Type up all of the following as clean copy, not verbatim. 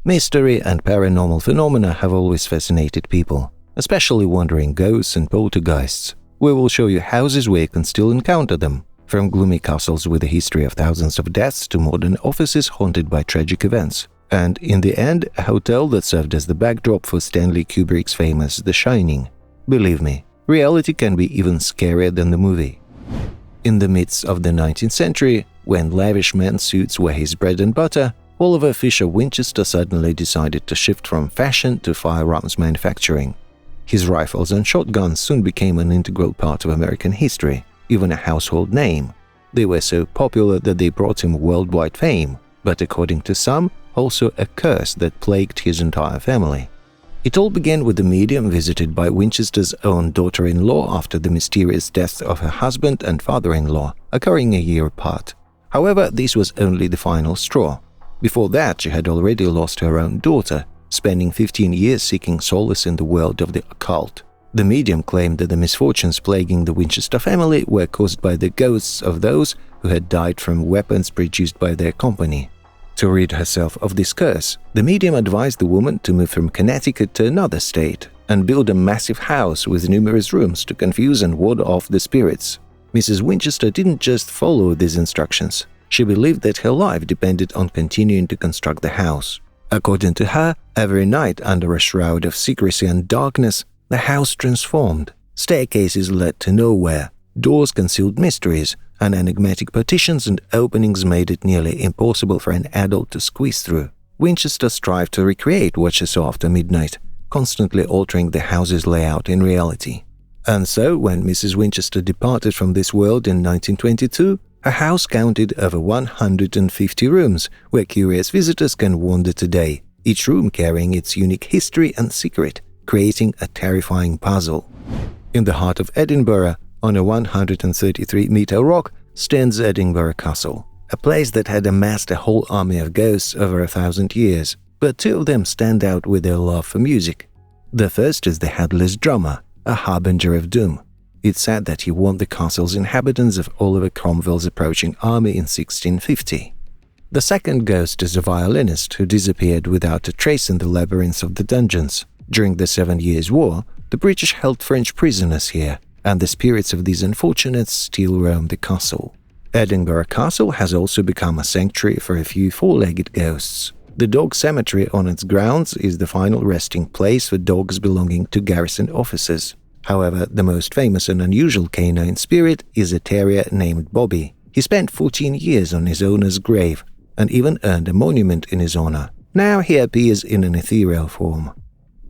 Mystery and paranormal phenomena have always fascinated people, especially wandering ghosts and poltergeists. We will show you houses where you can still encounter them, from gloomy castles with a history of thousands of deaths to modern offices haunted by tragic events. And in the end, a hotel that served as the backdrop for Stanley Kubrick's famous The Shining. Believe me, reality can be even scarier than the movie. In the midst of the 19th century, when lavish men's suits were his bread and butter, Oliver Fisher Winchester suddenly decided to shift from fashion to firearms manufacturing. His rifles and shotguns soon became an integral part of American history, even a household name. They were so popular that they brought him worldwide fame, but according to some, also a curse that plagued his entire family. It all began with the medium visited by Winchester's own daughter-in-law after the mysterious death of her husband and father-in-law, occurring a year apart. However, this was only the final straw. Before that, she had already lost her own daughter, spending 15 years seeking solace in the world of the occult. The medium claimed that the misfortunes plaguing the Winchester family were caused by the ghosts of those who had died from weapons produced by their company. To rid herself of this curse, the medium advised the woman to move from Connecticut to another state and build a massive house with numerous rooms to confuse and ward off the spirits. Mrs. Winchester didn't just follow these instructions. She believed that her life depended on continuing to construct the house. According to her, every night under a shroud of secrecy and darkness, the house transformed. Staircases led to nowhere, doors concealed mysteries, and enigmatic partitions and openings made it nearly impossible for an adult to squeeze through. Winchester strived to recreate what she saw after midnight, constantly altering the house's layout in reality. And so, when Mrs. Winchester departed from this world in 1922, her house counted over 150 rooms where curious visitors can wander today, each room carrying its unique history and secret, creating a terrifying puzzle. In the heart of Edinburgh, on a 133-meter rock, stands Edinburgh Castle, a place that had amassed a whole army of ghosts over 1,000 years, but two of them stand out with their love for music. The first is the headless drummer, a harbinger of doom. It's said that he warned the castle's inhabitants of Oliver Cromwell's approaching army in 1650. The second ghost is a violinist who disappeared without a trace in the labyrinths of the dungeons. During the 7 Years' War, the British held French prisoners here, and the spirits of these unfortunates still roam the castle. Edinburgh Castle has also become a sanctuary for a few four-legged ghosts. The dog cemetery on its grounds is the final resting place for dogs belonging to garrison officers. However, the most famous and unusual canine spirit is a terrier named Bobby. He spent 14 years on his owner's grave and even earned a monument in his honor. Now he appears in an ethereal form.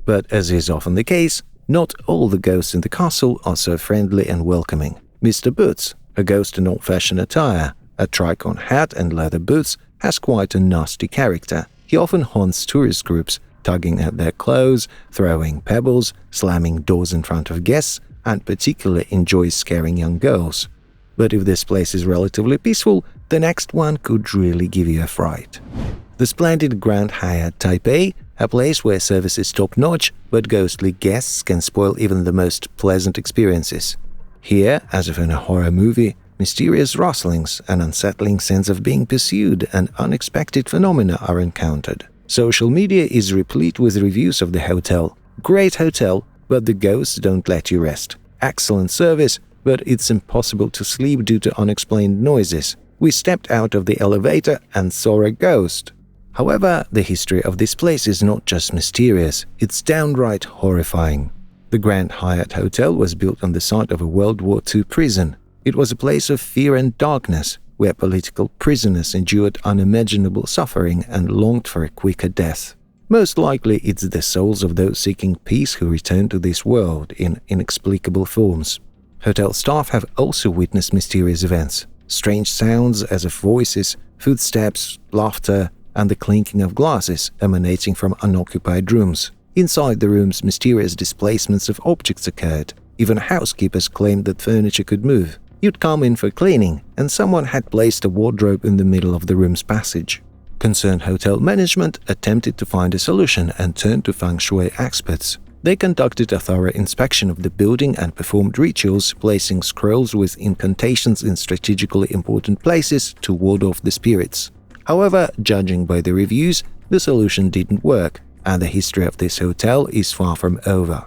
But as is often the case, not all the ghosts in the castle are so friendly and welcoming. Mr. Boots, a ghost in old-fashioned attire, a tricorn hat and leather boots, has quite a nasty character. He often haunts tourist groups, tugging at their clothes, throwing pebbles, slamming doors in front of guests, and particularly enjoys scaring young girls. But if this place is relatively peaceful, the next one could really give you a fright. The splendid Grand Hyatt Taipei, a place where service is top-notch, but ghostly guests can spoil even the most pleasant experiences. Here, as if in a horror movie, mysterious rustlings, an unsettling sense of being pursued, and unexpected phenomena are encountered. Social media is replete with reviews of the hotel. Great hotel, but the ghosts don't let you rest. Excellent service, but it's impossible to sleep due to unexplained noises. We stepped out of the elevator and saw a ghost. However, the history of this place is not just mysterious, it's downright horrifying. The Grand Hyatt Hotel was built on the site of a World War II prison. It was a place of fear and darkness, where political prisoners endured unimaginable suffering and longed for a quicker death. Most likely it's the souls of those seeking peace who return to this world in inexplicable forms. Hotel staff have also witnessed mysterious events. Strange sounds as of voices, footsteps, laughter, and the clinking of glasses emanating from unoccupied rooms. Inside the rooms, mysterious displacements of objects occurred. Even housekeepers claimed that furniture could move. You'd come in for cleaning, and someone had placed a wardrobe in the middle of the room's passage. Concerned hotel management attempted to find a solution and turned to feng shui experts. They conducted a thorough inspection of the building and performed rituals, placing scrolls with incantations in strategically important places to ward off the spirits. However, judging by the reviews, The solution didn't work, and the history of this hotel is far from over.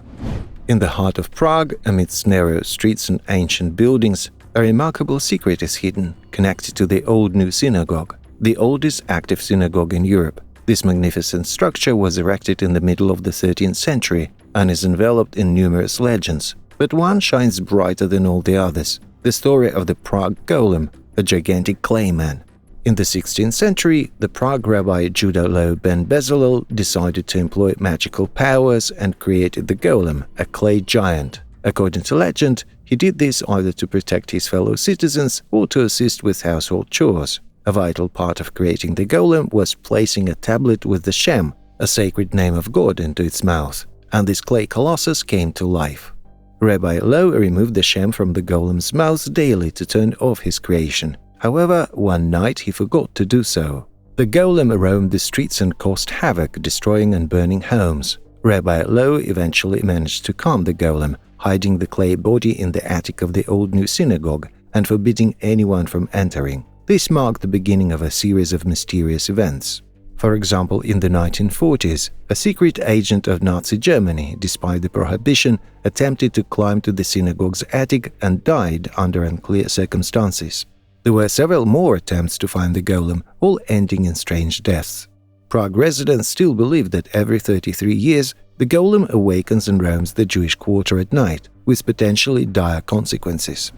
In the heart of Prague, amidst narrow streets and ancient buildings, a remarkable secret is hidden, connected to the old new synagogue, the oldest active synagogue in Europe. This magnificent structure was erected in the middle of the 13th century and is enveloped in numerous legends, but one shines brighter than all the others: the story of the Prague Golem, a gigantic clay man. In the 16th century, the Prague rabbi Judah Loew ben Bezalel decided to employ magical powers and created the Golem, a clay giant. According to legend, he did this either to protect his fellow citizens or to assist with household chores. A vital part of creating the Golem was placing a tablet with the Shem, a sacred name of God, into its mouth, and this clay colossus came to life. Rabbi Loew removed the Shem from the Golem's mouth daily to turn off his creation. However, one night he forgot to do so. The Golem roamed the streets and caused havoc, destroying and burning homes. Rabbi Loew eventually managed to calm the Golem, hiding the clay body in the attic of the old new synagogue and forbidding anyone from entering. This marked the beginning of a series of mysterious events. For example, in the 1940s, a secret agent of Nazi Germany, despite the prohibition, attempted to climb to the synagogue's attic and died under unclear circumstances. There were several more attempts to find the Golem, all ending in strange deaths. Prague residents still believe that every 33 years, the Golem awakens and roams the Jewish quarter at night, with potentially dire consequences.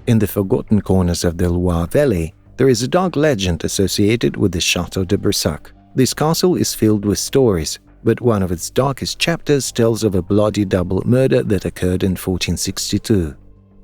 In the forgotten corners of the Loire Valley, there is a dark legend associated with the Chateau de Brissac. This castle is filled with stories, but one of its darkest chapters tells of a bloody double murder that occurred in 1462.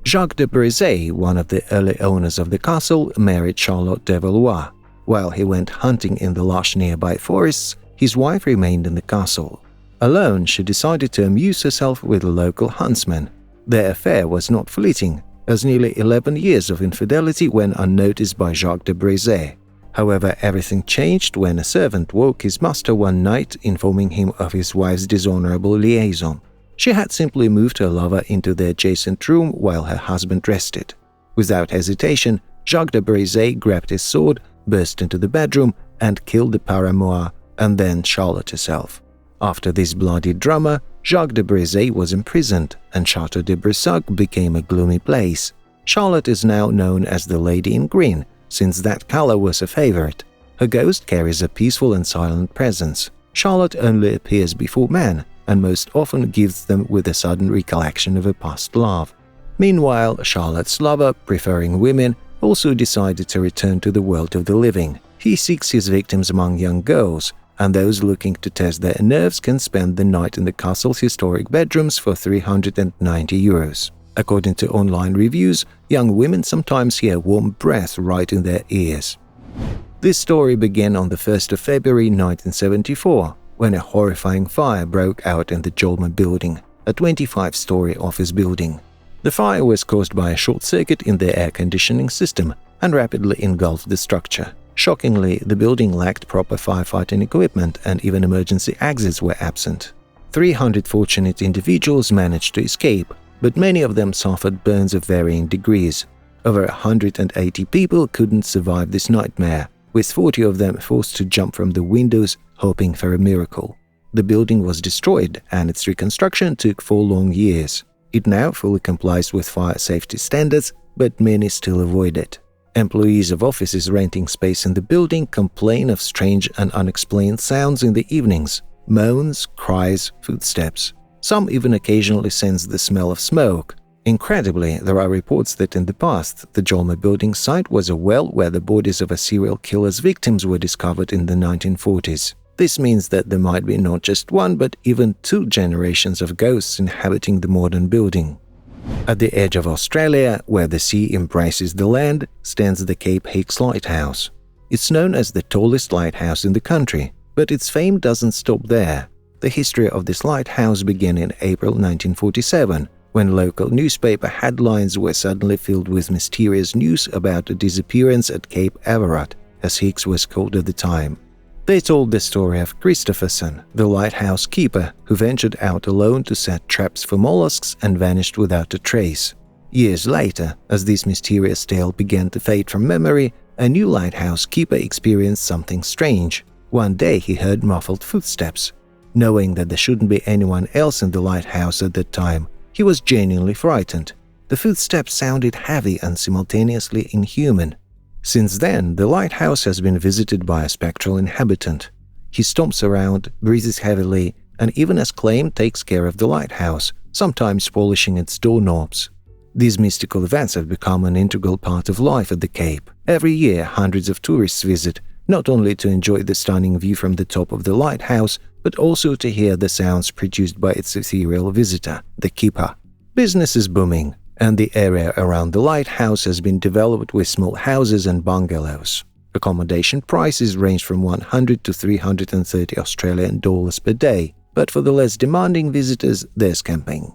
Jacques de Brissac, one of the early owners of the castle, married Charlotte de Valois. While he went hunting in the lush nearby forests, his wife remained in the castle. Alone, she decided to amuse herself with a local huntsman. Their affair was not fleeting, as nearly 11 years of infidelity went unnoticed by Jacques de Brissac. However, everything changed when a servant woke his master one night, informing him of his wife's dishonorable liaison. She had simply moved her lover into the adjacent room while her husband rested. Without hesitation, Jacques de Brissac grabbed his sword, burst into the bedroom, and killed the paramour, and then Charlotte herself. After this bloody drama, Jacques de Brissac was imprisoned, and Chateau de Brissac became a gloomy place. Charlotte is now known as the Lady in Green, since that color was her favorite. Her ghost carries a peaceful and silent presence. Charlotte only appears before men, and most often gives them with a sudden recollection of a past love. Meanwhile, Charlotte's lover, preferring women, also decided to return to the world of the living. He seeks his victims among young girls, and those looking to test their nerves can spend the night in the castle's historic bedrooms for €390. According to online reviews, young women sometimes hear warm breath right in their ears. This story began on the 1st of February 1974, when a horrifying fire broke out in the Joelma Building, a 25-story office building. The fire was caused by a short circuit in the air conditioning system and rapidly engulfed the structure. Shockingly, the building lacked proper firefighting equipment and even emergency exits were absent. 300 fortunate individuals managed to escape, but many of them suffered burns of varying degrees. Over 180 people couldn't survive this nightmare, with 40 of them forced to jump from the windows, hoping for a miracle. The building was destroyed and its reconstruction took 4 long years. It now fully complies with fire safety standards, but many still avoid it. Employees of offices renting space in the building complain of strange and unexplained sounds in the evenings: moans, cries, footsteps. Some even occasionally sense the smell of smoke. Incredibly, there are reports that in the past, the Joelma Building site was a well where the bodies of a serial killer's victims were discovered in the 1940s. This means that there might be not just one, but even 2 generations of ghosts inhabiting the modern building. At the edge of Australia, where the sea embraces the land, stands the Cape Hicks Lighthouse. It's known as the tallest lighthouse in the country, but its fame doesn't stop there. The history of this lighthouse began in April 1947, when local newspaper headlines were suddenly filled with mysterious news about a disappearance at Cape Everard, as Hicks was called at the time. They told the story of Christopherson, the lighthouse keeper who ventured out alone to set traps for mollusks and vanished without a trace. Years later, as this mysterious tale began to fade from memory, a new lighthouse keeper experienced something strange. One day he heard muffled footsteps. Knowing that there shouldn't be anyone else in the lighthouse at that time, he was genuinely frightened. The footsteps sounded heavy and simultaneously inhuman. Since then, the lighthouse has been visited by a spectral inhabitant. He stomps around, breathes heavily, and even as claimed takes care of the lighthouse, sometimes polishing its doorknobs. These mystical events have become an integral part of life at the Cape. Every year, hundreds of tourists visit, not only to enjoy the stunning view from the top of the lighthouse, but also to hear the sounds produced by its ethereal visitor, the keeper. Business is booming, and the area around the lighthouse has been developed with small houses and bungalows. Accommodation prices range from $100 to $330 Australian dollars per day, but for the less demanding visitors, there's camping.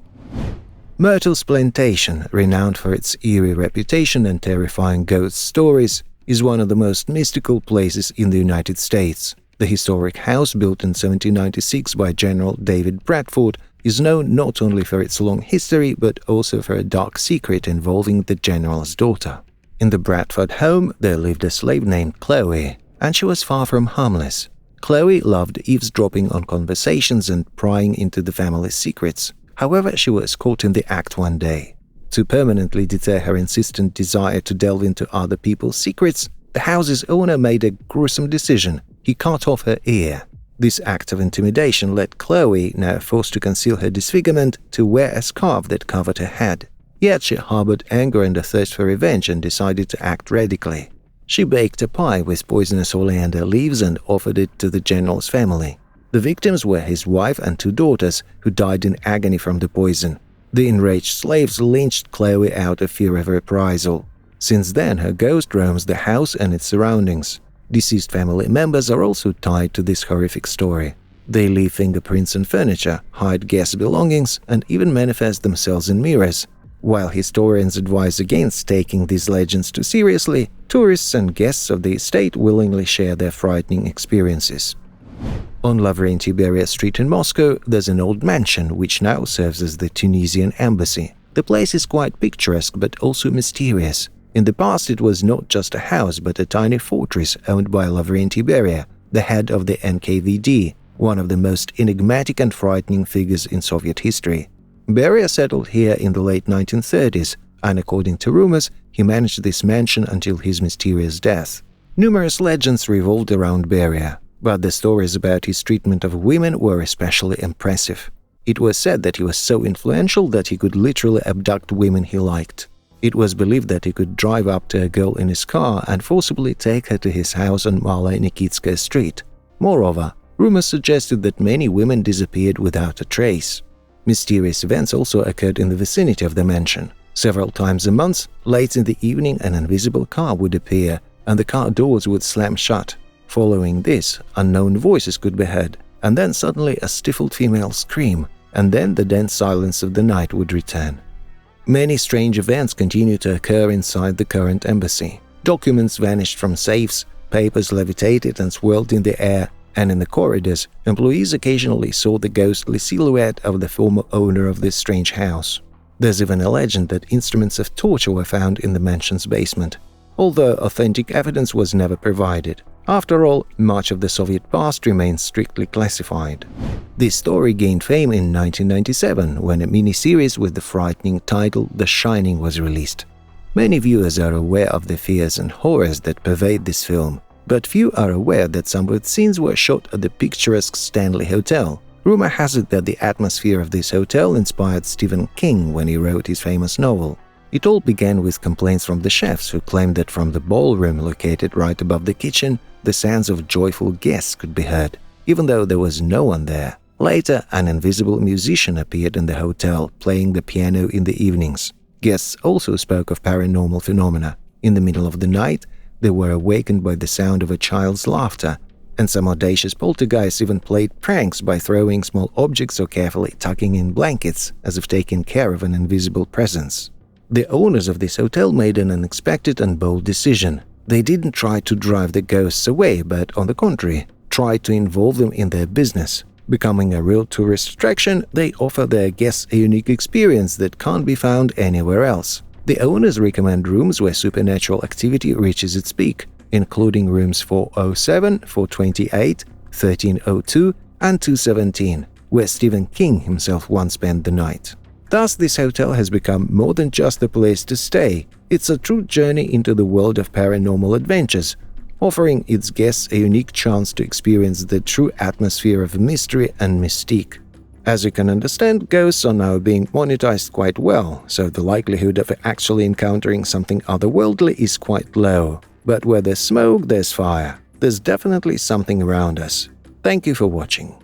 Myrtles Plantation, renowned for its eerie reputation and terrifying ghost stories, is one of the most mystical places in the United States. The historic house, built in 1796 by General David Bradford, is known not only for its long history but also for a dark secret involving the general's daughter. In the Bradford home, there lived a slave named Chloe, and she was far from harmless. Chloe loved eavesdropping on conversations and prying into the family's secrets. However, she was caught in the act one day. To permanently deter her insistent desire to delve into other people's secrets, the house's owner made a gruesome decision. He cut off her ear. This act of intimidation led Chloe, now forced to conceal her disfigurement, to wear a scarf that covered her head. Yet she harbored anger and a thirst for revenge and decided to act radically. She baked a pie with poisonous oleander leaves and offered it to the general's family. The victims were his wife and 2 daughters, who died in agony from the poison. The enraged slaves lynched Chloe out of fear of reprisal. Since then, her ghost roams the house and its surroundings. Deceased family members are also tied to this horrific story. They leave fingerprints on furniture, hide guests' belongings, and even manifest themselves in mirrors. While historians advise against taking these legends too seriously, tourists and guests of the estate willingly share their frightening experiences. On Lavrentiy Street in Moscow, there's an old mansion which now serves as the Tunisian embassy. The place is quite picturesque but also mysterious. In the past, it was not just a house but a tiny fortress owned by Lavrentiy, the head of the NKVD, one of the most enigmatic and frightening figures in Soviet history. Beria settled here in the late 1930s, and according to rumors, he managed this mansion until his mysterious death. Numerous legends revolved around Beria, but the stories about his treatment of women were especially impressive. It was said that he was so influential that he could literally abduct women he liked. It was believed that he could drive up to a girl in his car and forcibly take her to his house on Malaya Nikitskaya Street. Moreover, rumors suggested that many women disappeared without a trace. Mysterious events also occurred in the vicinity of the mansion. Several times a month, late in the evening, an invisible car would appear and the car doors would slam shut. Following this, unknown voices could be heard, and then suddenly a stifled female scream, and then the dense silence of the night would return. Many strange events continue to occur inside the current embassy. Documents vanished from safes, papers levitated and swirled in the air, and in the corridors, employees occasionally saw the ghostly silhouette of the former owner of this strange house. There's even a legend that instruments of torture were found in the mansion's basement, although authentic evidence was never provided. After all, much of the Soviet past remains strictly classified. This story gained fame in 1997 when a miniseries with the frightening title The Shining was released. Many viewers are aware of the fears and horrors that pervade this film, but few are aware that some of its scenes were shot at the picturesque Stanley Hotel. Rumor has it that the atmosphere of this hotel inspired Stephen King when he wrote his famous novel. It all began with complaints from the chefs who claimed that from the ballroom located right above the kitchen, the sounds of joyful guests could be heard, even though there was no one there. Later, an invisible musician appeared in the hotel, playing the piano in the evenings. Guests also spoke of paranormal phenomena. In the middle of the night, they were awakened by the sound of a child's laughter, and some audacious poltergeists even played pranks by throwing small objects or carefully tucking in blankets, as if taking care of an invisible presence. The owners of this hotel made an unexpected and bold decision. They didn't try to drive the ghosts away, but on the contrary, tried to involve them in their business. Becoming a real tourist attraction, they offer their guests a unique experience that can't be found anywhere else. The owners recommend rooms where supernatural activity reaches its peak, including rooms 407, 428, 1302, and 217, where Stephen King himself once spent the night. Thus, this hotel has become more than just a place to stay. It's a true journey into the world of paranormal adventures, offering its guests a unique chance to experience the true atmosphere of mystery and mystique. As you can understand, ghosts are now being monetized quite well, so the likelihood of actually encountering something otherworldly is quite low. But where there's smoke, there's fire. There's definitely something around us. Thank you for watching.